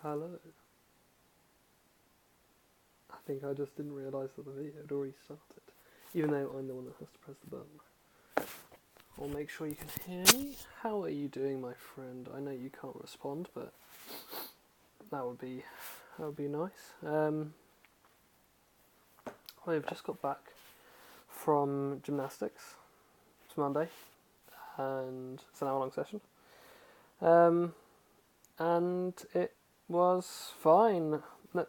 Hello. I think I just didn't realise that the video had already started. Even though I'm the one that has to press the button. I'll make sure you can hear me. How are you doing, my friend? I know you can't respond, but that would be nice. I've just got back from gymnastics. It's Monday, and it's an hour-long session. And it was fine. I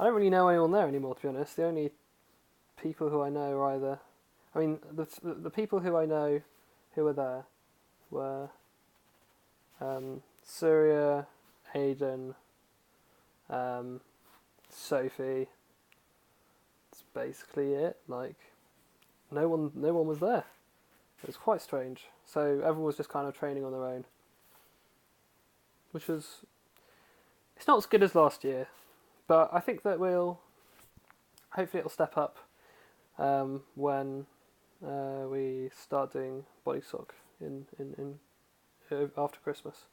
don't really know anyone there anymore, to be honest. The only people who I know are either... I mean, the people who I know who were there were Surya, Hayden, Sophie. That's basically it. Like, no one was there. It was quite strange. So everyone was just kind of training on their own, which was... It's not as good as last year, but I think that hopefully it'll step up when we start doing body sock in after Christmas.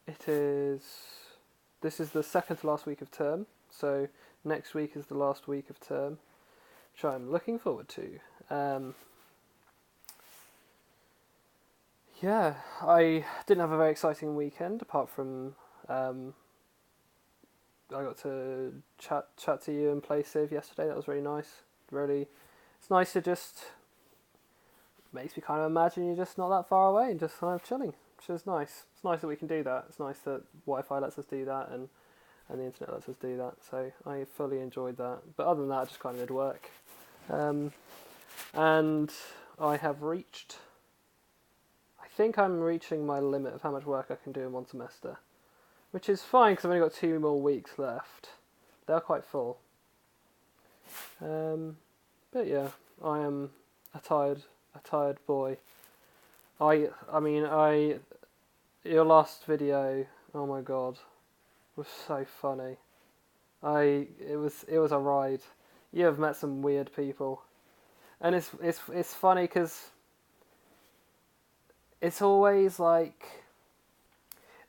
This is the second to last week of term, so next week is the last week of term, which I'm looking forward to. Yeah, I didn't have a very exciting weekend apart from I got to chat to you and play Civ yesterday. That was really nice. It's nice to just makes me kind of imagine you're just not that far away and just kind of chilling, which is nice. It's nice that we can do that. It's nice that Wi-Fi lets us do that and the internet lets us do that. So I fully enjoyed that. But other than that, I just kind of did work. And I have reached... I think I'm reaching my limit of how much work I can do in one semester, which is fine because I've only got 2 more weeks left. They're quite full. But yeah, I am a tired boy. Your last video, oh my god, was so funny. It was a ride. You have met some weird people, and it's funny because it's always like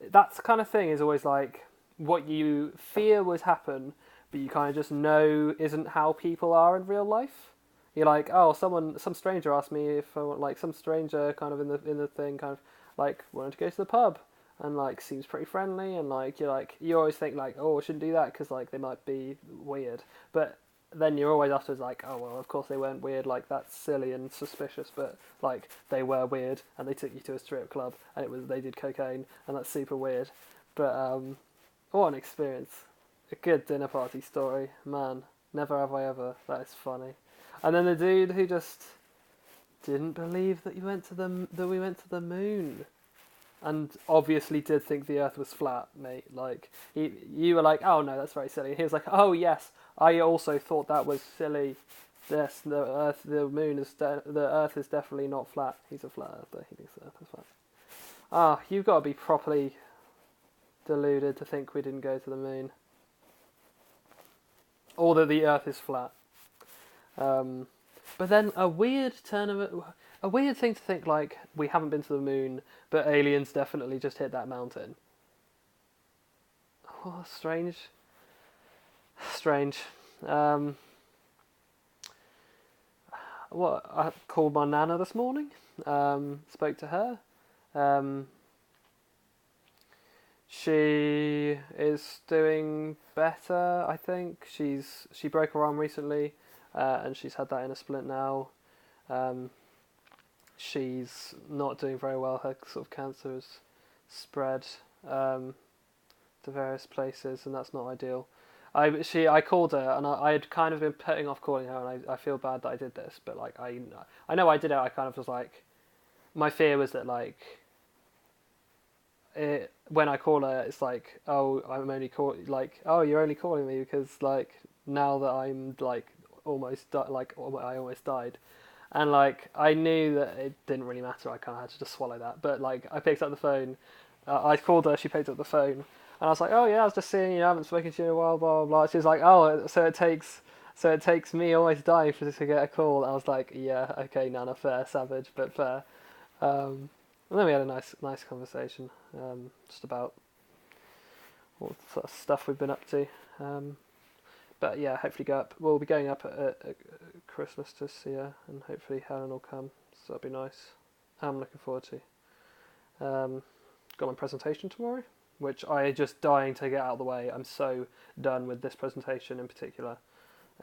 that kind of thing is always like what you fear would happen, but you kind of just know isn't how people are in real life. You're like, oh, some stranger asked me if I want, like some stranger kind of in the thing kind of like wanted to go to the pub and like seems pretty friendly and like you always think like, oh, I shouldn't do that because like they might be weird, but then you're always afterwards like, oh well, of course they weren't weird, like that's silly and suspicious, but like they were weird and they took you to a strip club and they did cocaine and that's super weird, but what an experience, a good dinner party story, man, never have I ever, that is funny. And then the dude who just didn't believe that we went to the moon, and obviously did think the Earth was flat, mate. Like you were like, "Oh no, that's very silly." And he was like, "Oh yes, I also thought that was silly. Yes, the Earth is definitely not flat. He's a flat earther. He thinks the Earth is flat." Ah, you've got to be properly deluded to think we didn't go to the moon, or that the Earth is flat. But then a weird thing to think like we haven't been to the moon, but aliens definitely just hit that mountain. Oh, strange. What I called my nana this morning. Spoke to her. She is doing better. I think she broke her arm recently, and she's had that in a splint now. She's not doing very well. Her sort of cancer has spread to various places, and that's not ideal. I called her, and I had kind of been putting off calling her, and I feel bad that I did this, but like I know I did it. I kind of was like, my fear was that like when I call her, it's like, oh, you're only calling me because like now that I'm like I almost died, and like I knew that it didn't really matter. I kind of had to just swallow that. But like I picked up the phone, I called her, she picked up the phone, and I was like, oh yeah, I was just seeing you. I haven't spoken to you in a while. Blah blah blah. She was like, oh, so it takes me almost dying to get a call. And I was like, yeah, okay, Nana, fair, savage, but fair. And then we had a nice conversation, just about all the sort of stuff we've been up to. But yeah, hopefully go up. We'll be going up at Christmas to see her, and hopefully Helen will come. So that'll be nice. I'm looking forward to. Got my presentation tomorrow, which I just dying to get out of the way. I'm so done with this presentation in particular.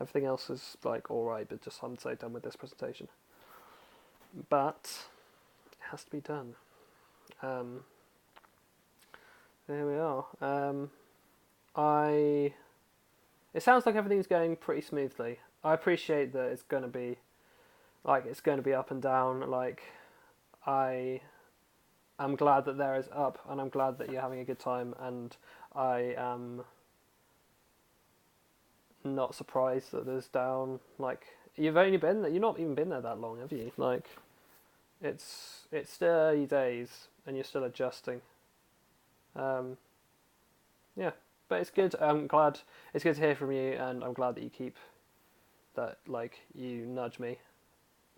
Everything else is like alright, but just I'm so done with this presentation. But it has to be done. There we are. It sounds like everything's going pretty smoothly. I appreciate that it's going to be up and down. Like, I'm glad that there is up, and I'm glad that you're having a good time, and I am not surprised that there's down. Like, you've not even been there that long, have you? Like, it's still early days, and you're still adjusting. Yeah, but it's good. I'm glad. It's good to hear from you, and I'm glad that you keep that. Like, you nudge me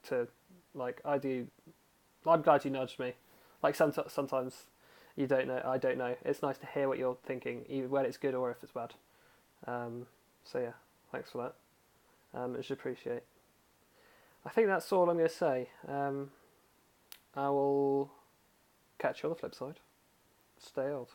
to, like, I do. I'm glad you nudged me. Like, sometimes you don't know. I don't know. It's nice to hear what you're thinking, even when it's good or if it's bad. So yeah, thanks for that. I should appreciate. I think that's all I'm going to say. I will catch you on the flip side. Stay old.